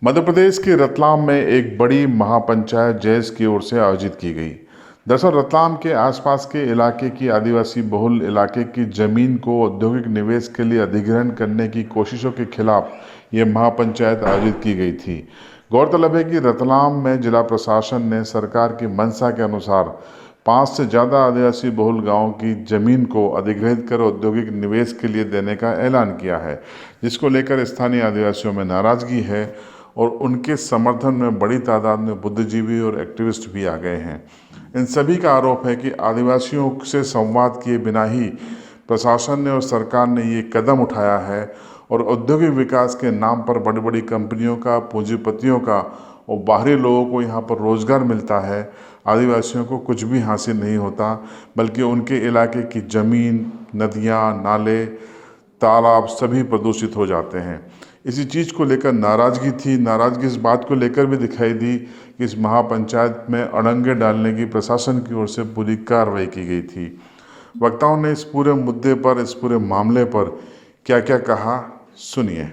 मध्य प्रदेश के रतलाम में एक बड़ी महापंचायत जैस की ओर से आयोजित की गई। दरअसल रतलाम के आसपास के इलाके की आदिवासी बहुल इलाके की जमीन को औद्योगिक निवेश के लिए अधिग्रहण करने की कोशिशों के खिलाफ ये महापंचायत आयोजित की गई थी। गौरतलब है कि रतलाम में जिला प्रशासन ने सरकार की मंशा के अनुसार 5 से ज़्यादा आदिवासी बहुल गांवों की जमीन को अधिग्रहित कर औद्योगिक निवेश के लिए देने का ऐलान किया है, जिसको लेकर स्थानीय आदिवासियों में नाराजगी है और उनके समर्थन में बड़ी तादाद में बुद्धिजीवी और एक्टिविस्ट भी आ गए हैं। इन सभी का आरोप है कि आदिवासियों से संवाद किए बिना ही प्रशासन ने और सरकार ने ये कदम उठाया है और औद्योगिक विकास के नाम पर बड़ी बड़ी कंपनियों का, पूंजीपतियों का और बाहरी लोगों को यहाँ पर रोजगार मिलता है। आदिवासियों को कुछ भी हासिल नहीं होता, बल्कि उनके इलाके की ज़मीन, नदियाँ, नाले, तालाब सभी प्रदूषित हो जाते हैं। इसी चीज़ को लेकर नाराज़गी थी। नाराज़गी इस बात को लेकर भी दिखाई दी कि इस महापंचायत में अड़ंगे डालने की प्रशासन की ओर से पूरी कार्रवाई की गई थी। वक्ताओं ने इस पूरे मुद्दे पर, इस पूरे मामले पर क्या क्या कहा, सुनिए।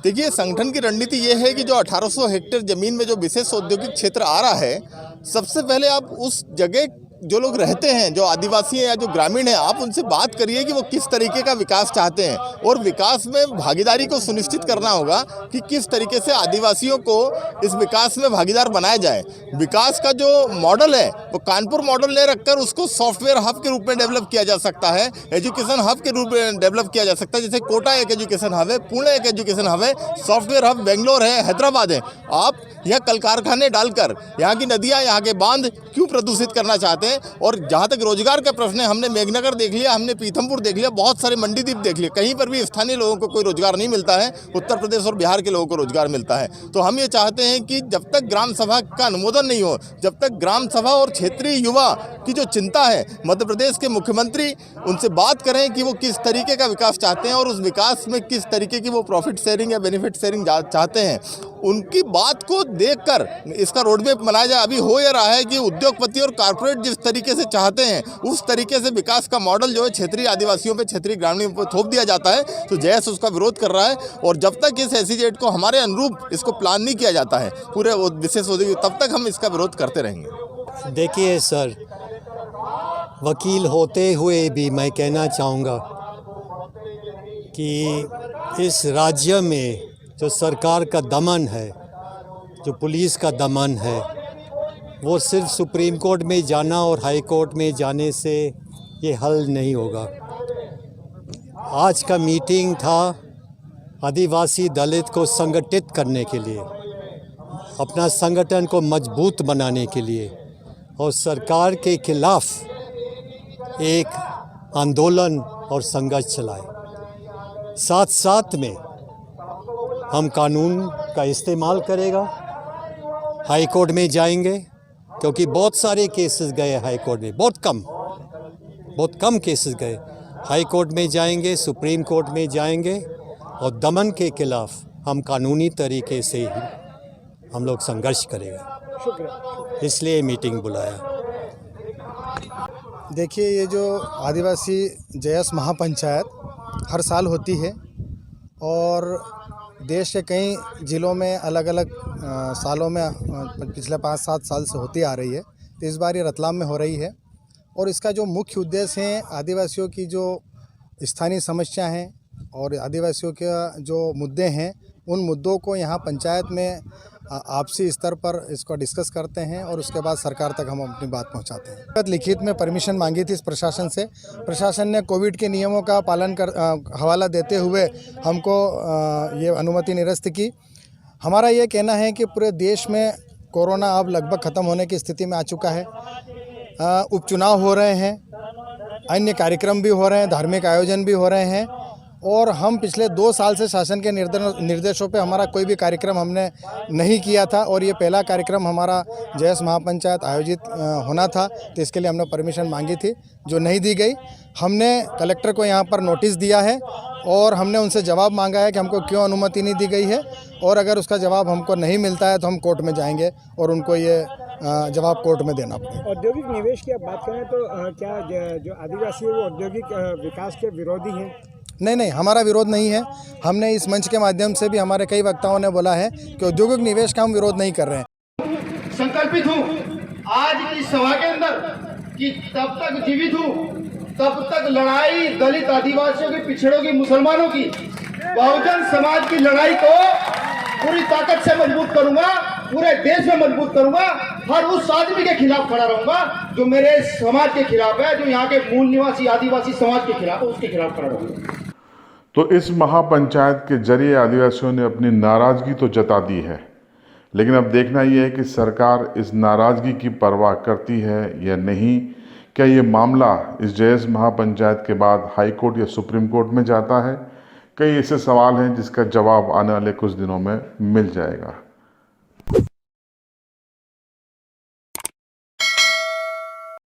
देखिए, संगठन की रणनीति ये है कि जो 1800 हेक्टेयर जमीन में जो विशेष औद्योगिक क्षेत्र आ रहा है, सबसे पहले आप उस जगह जो लोग रहते हैं, जो आदिवासी हैं या जो ग्रामीण हैं, आप उनसे बात करिए कि वो किस तरीके का विकास चाहते हैं और विकास में भागीदारी को सुनिश्चित करना होगा कि किस तरीके से आदिवासियों को इस विकास में भागीदार बनाया जाए। विकास का जो मॉडल है वो कानपुर मॉडल ले रखकर उसको सॉफ्टवेयर हब के रूप में डेवलप किया जा सकता है, एजुकेशन हब के रूप में डेवलप किया जा सकता है। जैसे कोटा एक एजुकेशन हब है, पुणे एक एजुकेशन हब है, सॉफ्टवेयर हब बेंगलोर है, हैदराबाद है। आप यह कल कारखाने डालकर यहाँ की नदियाँ, यहाँ के बांध क्यों प्रदूषित करना चाहते हैं? और जहाँ तक रोजगार का प्रश्न है, हमने मेघनगर देख लिया, हमने पीथमपुर देख लिया, बहुत सारे मंडीदीप देख लिए, कहीं पर भी स्थानीय लोगों को कोई रोजगार नहीं मिलता है। उत्तर प्रदेश और बिहार के लोगों को रोजगार मिलता है। तो हम ये चाहते हैं कि जब तक ग्राम सभा का अनुमोदन नहीं हो, जब तक ग्राम सभा और क्षेत्रीय युवा की जो चिंता है, मध्य प्रदेश के मुख्यमंत्री उनसे बात करें कि वो किस तरीके का विकास चाहते हैं और उस विकास में किस तरीके की वो प्रॉफिट शेयरिंग या बेनिफिट शेयरिंग चाहते हैं, उनकी बात को देखकर इसका रोडमैप बनाया जाए। अभी हो ये रहा है कि उद्योगपति और कारपोरेट जिस तरीके से चाहते हैं, उस तरीके से विकास का मॉडल जो है क्षेत्रीय आदिवासियों पे, क्षेत्रीय ग्रामीणों पर थोप दिया जाता है। तो जैस उसका विरोध कर रहा है और जब तक इस SEZ को हमारे अनुरूप इसको प्लान नहीं किया जाता है पूरे विशेष औद्योगिक, तब तक हम इसका विरोध करते रहेंगे। देखिए सर, वकील होते हुए भी मैं कहना चाहूँगा कि इस राज्य में जो सरकार का दमन है, जो पुलिस का दमन है, वो सिर्फ सुप्रीम कोर्ट में जाना और हाई कोर्ट में जाने से ये हल नहीं होगा। आज का मीटिंग था आदिवासी दलित को संगठित करने के लिए, अपना संगठन को मजबूत बनाने के लिए और सरकार के खिलाफ एक आंदोलन और संघर्ष चलाए। साथ साथ में हम कानून का इस्तेमाल करेगा, हाई कोर्ट में जाएंगे, क्योंकि बहुत सारे केसेस गए हाई कोर्ट में, बहुत कम केसेस गए। हाई कोर्ट में जाएंगे, सुप्रीम कोर्ट में जाएंगे और दमन के खिलाफ हम कानूनी तरीके से ही हम लोग संघर्ष करेगा, इसलिए मीटिंग बुलाया। देखिए, ये जो आदिवासी जयस महापंचायत हर साल होती है और देश के कई ज़िलों में अलग अलग सालों में पिछले 5-7 साल से होती आ रही है। तो इस बार ये रतलाम में हो रही है और इसका जो मुख्य उद्देश्य है, आदिवासियों की जो स्थानीय समस्या हैं और आदिवासियों के जो मुद्दे हैं, उन मुद्दों को यहाँ पंचायत में आपसी स्तर पर इसको डिस्कस करते हैं और उसके बाद सरकार तक हम अपनी बात पहुँचाते हैं। लिखित में परमिशन मांगी थी इस प्रशासन से। प्रशासन ने कोविड के नियमों का पालन कर हवाला देते हुए हमको ये अनुमति निरस्त की। हमारा ये कहना है कि पूरे देश में कोरोना अब लगभग ख़त्म होने की स्थिति में आ चुका है। उपचुनाव हो रहे हैं, अन्य कार्यक्रम भी हो रहे हैं, धार्मिक आयोजन भी हो रहे हैं और हम पिछले 2 साल से शासन के निर्देशों पे हमारा कोई भी कार्यक्रम हमने नहीं किया था और ये पहला कार्यक्रम हमारा जयस महापंचायत आयोजित होना था। तो इसके लिए हमने परमिशन मांगी थी, जो नहीं दी गई। हमने कलेक्टर को यहाँ पर नोटिस दिया है और हमने उनसे जवाब मांगा है कि हमको क्यों अनुमति नहीं दी गई है और अगर उसका जवाब हमको नहीं मिलता है तो हम कोर्ट में जाएंगे और उनको ये जवाब कोर्ट में देना पड़ेगा। औद्योगिक निवेश की आप बात करें तो क्या जो आदिवासी है वो औद्योगिक विकास के विरोधी हैं? नहीं, हमारा विरोध नहीं है। हमने इस मंच के माध्यम से भी हमारे कई वक्ताओं ने बोला है कि औद्योगिक निवेश का हम विरोध नहीं कर रहे हैं। संकल्पित हूँ आज की सभा के अंदर कि तब तक जीवित हूँ तब तक लड़ाई दलित आदिवासियों की, पिछड़ों की, मुसलमानों की, बहुजन समाज की लड़ाई को पूरी ताकत से मजबूत करूंगा, पूरे देश में मजबूत करूंगा। हर उस आदमी के खिलाफ खड़ा रहूंगा जो मेरे समाज के खिलाफ है, जो यहाँ के मूल निवासी आदिवासी समाज के खिलाफ है, उसके खिलाफ खड़ा रहूंगा। तो इस महापंचायत के जरिए आदिवासियों ने अपनी नाराजगी तो जता दी है, लेकिन अब देखना यह है कि सरकार इस नाराजगी की परवाह करती है या नहीं। क्या ये मामला इस JS महापंचायत के बाद हाई कोर्ट या सुप्रीम कोर्ट में जाता है? कई ऐसे सवाल हैं जिसका जवाब आने वाले कुछ दिनों में मिल जाएगा।